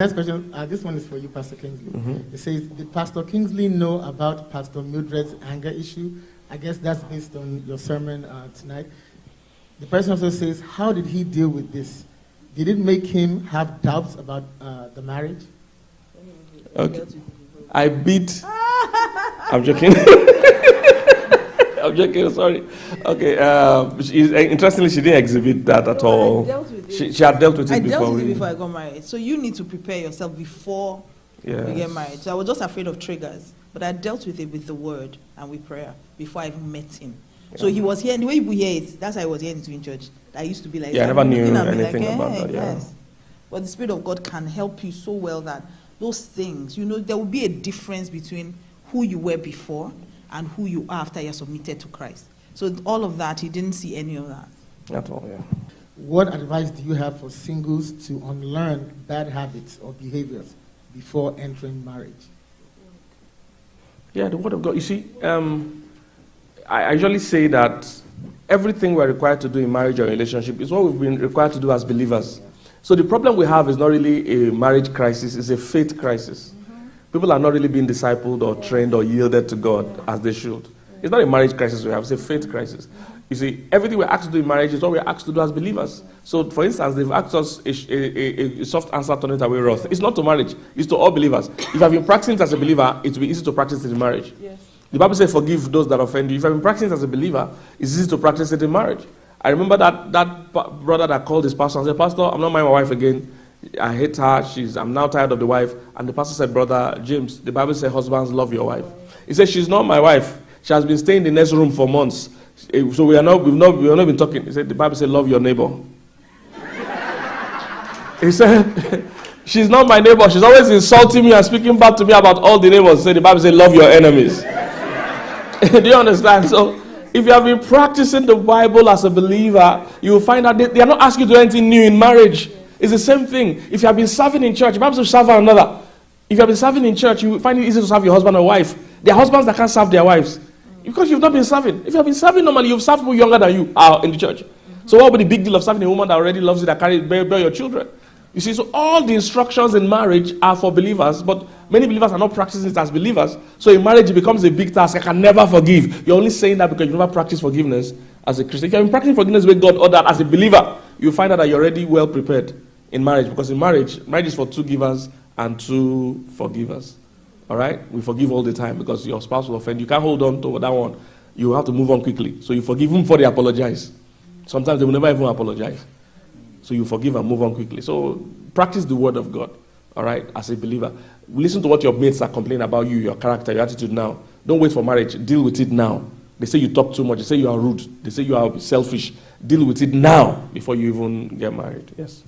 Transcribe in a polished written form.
Next question, this one is for you, Pastor Kingsley. It says, did Pastor Kingsley know about Pastor Mildred's anger issue? I guess that's based on your sermon tonight. The person also says, how did he deal with this? Did it make him have doubts about the marriage? Okay. I beat... I'm joking. I'm joking, sorry. Okay, interestingly, she didn't exhibit that at all. She had dealt with it before. I dealt with it before I got married. So you need to prepare yourself before we get married. So I was just afraid of triggers. But I dealt with it with the word and with prayer before I even met him. Yeah. So he was here, and the way people hear it, that's how I was hearing it in church. I used to be like, I never knew anything about that. Yes. But the Spirit of God can help you so well that those things, there will be a difference between who you were before and who you are after you're submitted to Christ. So all of that, he didn't see any of that. At all, yeah. What advice do you have for singles to unlearn bad habits or behaviors before entering marriage? Yeah, the Word of God. You see, I usually say that everything we're required to do in marriage or relationship is what we've been required to do as believers. So the problem we have is not really a marriage crisis, it's a faith crisis. People are not really being discipled or trained or yielded to God as they should. It's not a marriage crisis we have, it's a faith crisis. You see, everything we're asked to do in marriage is what we're asked to do as believers. So, for instance, they've asked us a soft answer, turn it away wrath. It's not to marriage, it's to all believers. If you have been practicing it as a believer, it will be easy to practice it in marriage. Yes. The Bible says, forgive those that offend you. If you have been practicing it as a believer, it's easy to practice it in marriage. I remember that brother that called his pastor and said, Pastor, I'm not marrying my wife again. I hate her. I'm now tired of the wife. And the pastor said, Brother James, the Bible says, husbands, love your wife. He said, she's not my wife. She has been staying in the next room for months. So we've not been talking. He said, the Bible said, love your neighbor. He said, she's not my neighbor. She's always insulting me and speaking back to me about all the neighbors. He said, the Bible said, love your enemies. Do you understand? So if you have been practicing the Bible as a believer, you will find out they are not asking you to do anything new in marriage. It's the same thing. If you have been serving in church, the Bible says serve another. If you have been serving in church, you will find it easy to serve your husband or wife. There are husbands that can't serve their wives because you've not been serving. If you have been serving normally, you've served people younger than you are in the church. So what would be the big deal of serving a woman that already loves you, that bear your children? You see, so all the instructions in marriage are for believers, but many believers are not practicing it as believers. So in marriage, it becomes a big task. I can never forgive. You're only saying that because you never practice forgiveness as a Christian. If you've been practicing forgiveness with God or that as a believer, you'll find out that you're already well prepared in marriage. Because in marriage is for two givers and two forgivers. All right? We forgive all the time because your spouse will offend. You can't hold on to that one. You have to move on quickly. So you forgive them before they apologize. Sometimes they will never even apologize. So you forgive and move on quickly. So practice the word of God, all right, as a believer. Listen to what your mates are complaining about you, your character, your attitude now. Don't wait for marriage. Deal with it now. They say you talk too much. They say you are rude. They say you are selfish. Deal with it now before you even get married. Yes.